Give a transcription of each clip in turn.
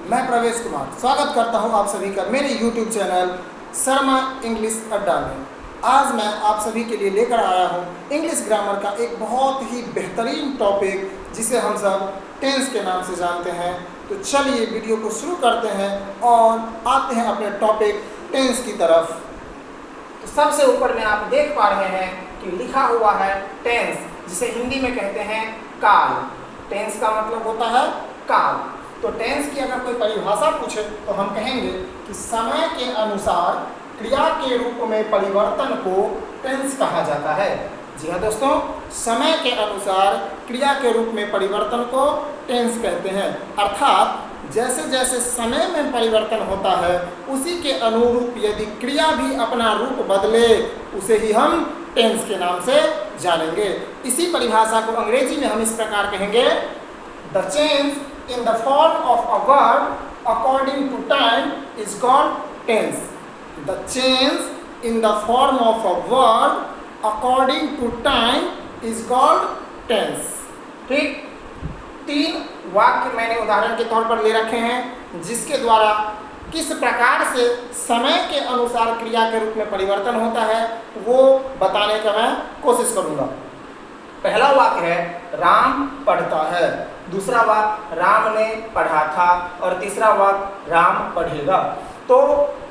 मैं प्रवेश कुमार स्वागत करता हूं आप सभी का मेरे YouTube चैनल शर्मा इंग्लिश अड्डा में। आज मैं आप सभी के लिए लेकर आया हूं इंग्लिश ग्रामर का एक बहुत ही बेहतरीन टॉपिक जिसे हम सब टेंस के नाम से जानते हैं। तो चलिए वीडियो को शुरू करते हैं और आते हैं अपने टॉपिक टेंस की तरफ। तो सबसे ऊपर में आप देख पा रहे हैं कि लिखा हुआ है टेंस, जिसे हिंदी में कहते हैं काल। टेंस का मतलब होता है काल। तो टेंस की अगर कोई परिभाषा पूछे तो हम कहेंगे कि समय के अनुसार क्रिया के रूप में परिवर्तन को टेंस कहा जाता है। जी हाँ दोस्तों, समय के अनुसार क्रिया के रूप में परिवर्तन को टेंस कहते हैं। अर्थात जैसे जैसे समय में परिवर्तन होता है उसी के अनुरूप यदि क्रिया भी अपना रूप बदले उसे ही हम टेंस के नाम से जानेंगे। इसी परिभाषा को अंग्रेजी में हम इस प्रकार कहेंगे, the change in the form of a word according to time is called tense. The change in the form of a word according to time is called tense. ठीक, तीन वाक्य मैंने उदाहरण के तौर पर ले रखे हैं जिसके द्वारा किस प्रकार से समय के अनुसार क्रिया के रूप में परिवर्तन होता है वो बताने का मैं कोशिश करूंगा। पहला वाक्य है राम पढ़ता है, दूसरा वाक्य राम ने पढ़ा था और तीसरा वाक्य राम पढ़ेगा। तो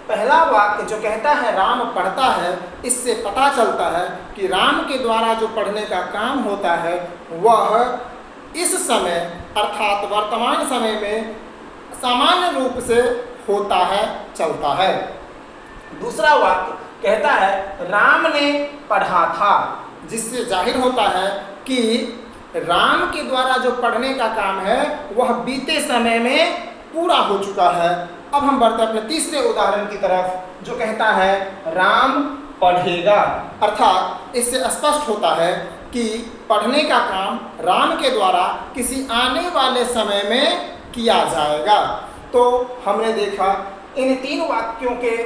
पहला वाक्य जो कहता है राम पढ़ता है, इससे पता चलता है कि राम के द्वारा जो पढ़ने का काम होता है वह इस समय अर्थात वर्तमान समय में सामान्य रूप से होता है, चलता है। दूसरा वाक्य कहता है राम ने पढ़ा था, जिससे जाहिर होता है कि राम के द्वारा जो पढ़ने का काम है वह बीते समय में पूरा हो चुका है। अब हम बढ़ते अपने तीसरे उदाहरण की तरफ जो कहता है राम पढ़ेगा। अर्थात इससे स्पष्ट होता है कि पढ़ने का काम राम के द्वारा किसी आने वाले समय में किया जाएगा। तो हमने देखा इन तीन वाक्यों के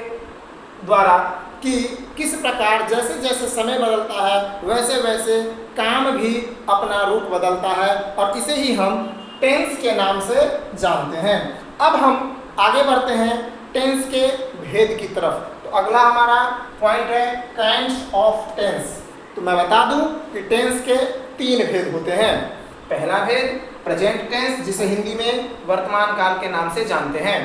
द्वारा कि किस प्रकार जैसे जैसे समय बदलता है वैसे वैसे काम भी अपना रूप बदलता है और इसे ही हम टेंस के नाम से जानते हैं। अब हम आगे बढ़ते हैं टेंस के भेद की तरफ। तो अगला हमारा पॉइंट है काइंड्स ऑफ टेंस। तो मैं बता दूं कि टेंस के तीन भेद होते हैं। पहला भेद प्रेजेंट टेंस, जिसे हिंदी में वर्तमान काल के नाम से जानते हैं।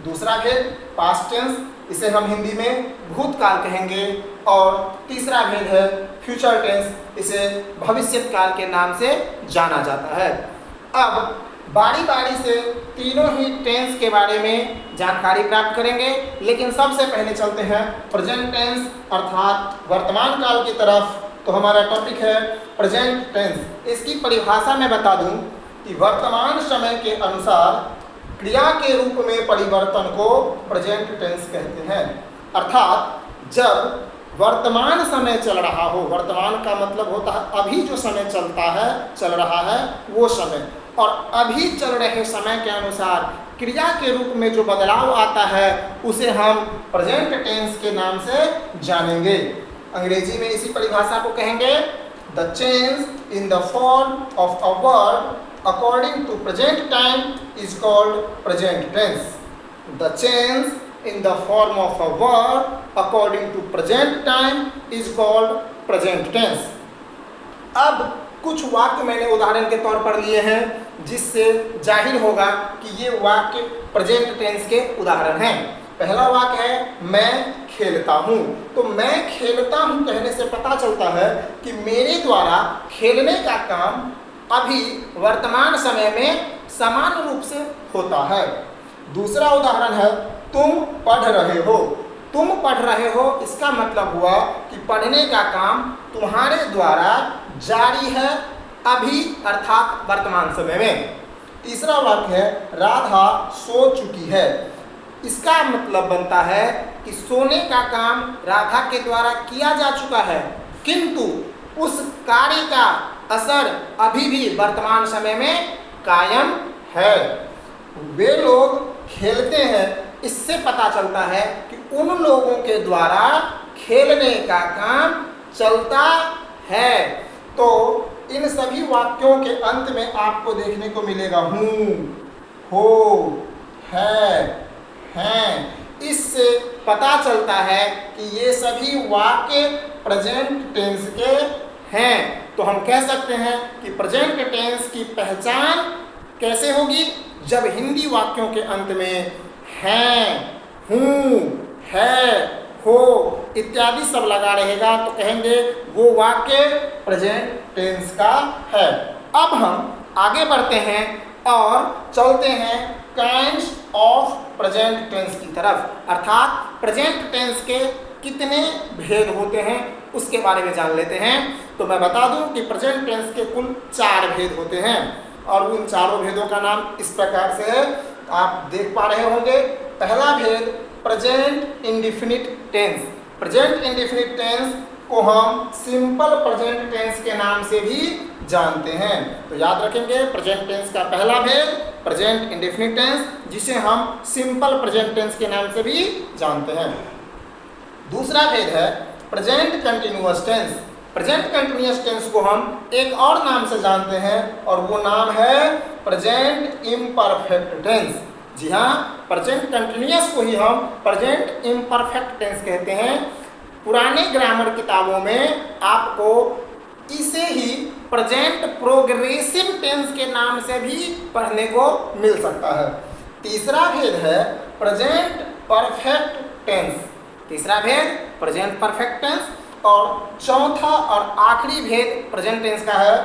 दूसरा भेद पास्ट टेंस, इसे हम हिंदी में भूतकाल कहेंगे। और तीसरा भेद है फ्यूचर टेंस, इसे भविष्यत काल के नाम से जाना जाता है। अब बारी बारी से तीनों ही टेंस के बारे में जानकारी प्राप्त करेंगे, लेकिन सबसे पहले चलते हैं प्रेजेंट टेंस अर्थात वर्तमान काल की तरफ। तो हमारा टॉपिक है प्रेजेंट टेंस। इसकी परिभाषा मैं बता दूं कि वर्तमान समय के अनुसार क्रिया के रूप में परिवर्तन को प्रेजेंट टेंस कहते हैं। अर्थात जब वर्तमान समय चल रहा हो, वर्तमान का मतलब होता है अभी जो समय चलता है, चल रहा है वो समय, और अभी चल रहे समय के अनुसार क्रिया के रूप में जो बदलाव आता है उसे हम प्रेजेंट टेंस के नाम से जानेंगे। अंग्रेजी में इसी परिभाषा को कहेंगे the change in the form of a word according to present time is called present tense. The change in the form of a word according to present time is called present tense. अब कुछ वाक्य मैंने उदाहरण के तौर पर लिए हैं जिससे जाहिर होगा कि ये वाक्य प्रेजेंट टेंस के उदाहरण हैं। पहला वाक्य है मैं खेलता हूँ। तो मैं खेलता हूँ कहने से पता चलता है कि मेरे द्वारा खेलने का काम अभी वर्तमान समय में समान रूप से होता है। दूसरा उदाहरण है तुम पढ़ रहे हो। तुम पढ़ रहे हो इसका मतलब हुआ कि पढ़ने का काम तुम्हारे द्वारा जारी है अभी अर्थात वर्तमान समय में। तीसरा वाक्य है राधा सो चुकी है। इसका मतलब बनता है कि सोने का काम राधा के द्वारा किया जा चुका है, किंतु उस कार्य का असर अभी भी वर्तमान समय में कायम है। वे लोग खेलते हैं, इससे पता चलता है कि उन लोगों के द्वारा खेलने का काम चलता है। तो इन सभी वाक्यों के अंत में आपको देखने को मिलेगा हूँ, हो, है, हैं। इससे पता चलता है कि ये सभी वाक्य प्रेजेंट टेंस के हैं। तो हम कह सकते हैं कि प्रेजेंट टेंस की पहचान कैसे होगी, जब हिंदी वाक्यों के अंत में हैं, हूँ, है, हो इत्यादि सब लगा रहेगा तो कहेंगे वो वाक्य प्रेजेंट टेंस का है। अब हम आगे बढ़ते हैं और चलते हैं काइंड्स ऑफ प्रेजेंट टेंस की तरफ, अर्थात प्रेजेंट टेंस के कितने भेद होते हैं उसके बारे में जान लेते हैं। तो मैं बता दूं कि प्रेजेंट टेंस के कुल 4 भेद होते हैं और उन चारों भेदों का नाम इस प्रकार से है, आप देख पा रहे होंगे। पहला भेद present indefinite tense. Present indefinite tense को हम सिंपल प्रेजेंट टेंस के नाम से भी जानते हैं। तो याद रखेंगे, प्रेजेंट टेंस का पहला भेद प्रेजेंट इंडेफिनिट टेंस, जिसे हम सिंपल प्रेजेंट टेंस के नाम से भी जानते हैं। दूसरा भेद है present continuous tense. Present continuous tense को हम एक और नाम से जानते हैं और वो नाम है प्रेजेंट इम्परफेक्ट टेंस। जी हाँ, प्रेजेंट कंटिन्यूअस को ही हम प्रेजेंट इम्परफेक्ट टेंस कहते हैं। पुराने ग्रामर किताबों में आपको इसे ही प्रेजेंट प्रोग्रेसिव टेंस के नाम से भी पढ़ने को मिल सकता है। तीसरा भेद है प्रेजेंट परफेक्ट टेंस। तीसरा भेद प्रेजेंट परफेक्ट टेंस। और चौथा और आखिरी भेद प्रेजेंट टेंस का है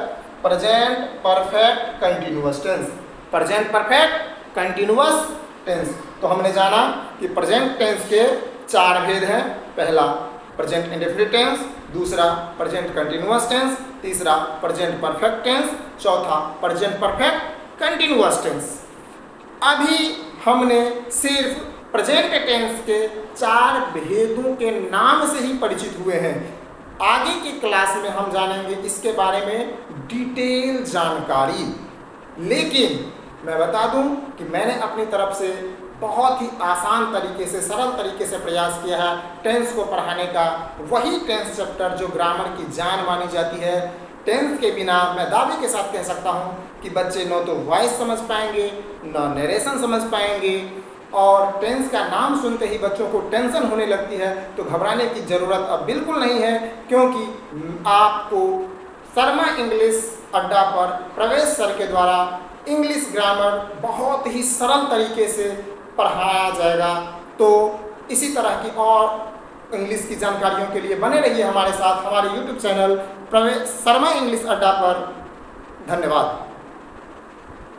present perfect continuous tense. Present perfect continuous tense. तो हमने जाना कि प्रेजेंट टेंस के 4 भेद हैं। पहला प्रेजेंट इंडेफिनिट टेंस, दूसरा प्रेजेंट कंटिन्यूअस टेंस, तीसरा प्रेजेंट परफेक्ट टेंस, चौथा प्रेजेंट परफेक्ट कंटिन्यूअस टेंस। अभी हमने सिर्फ प्रेजेंट टेंस के 4 भेदों के नाम से ही परिचित हुए हैं। आगे की क्लास में हम जानेंगे इसके बारे में डिटेल जानकारी। लेकिन मैं बता दूं कि मैंने अपनी तरफ से बहुत ही आसान तरीके से, सरल तरीके से प्रयास किया है टेंस को पढ़ाने का। वही टेंस चैप्टर जो ग्रामर की जान मानी जाती है। टेंस के बिना मैं दावे के साथ कह सकता हूँ कि बच्चे न तो वॉइस समझ पाएंगे, न नरेशन समझ पाएंगे। और टेंस का नाम सुनते ही बच्चों को टेंशन होने लगती है, तो घबराने की ज़रूरत अब बिल्कुल नहीं है, क्योंकि आपको शर्मा इंग्लिश अड्डा पर प्रवेश सर के द्वारा इंग्लिश ग्रामर बहुत ही सरल तरीके से पढ़ाया जाएगा। तो इसी तरह की और इंग्लिश की जानकारियों के लिए बने रहिए हमारे साथ, हमारे YouTube चैनल शर्मा इंग्लिश अड्डा पर। धन्यवाद।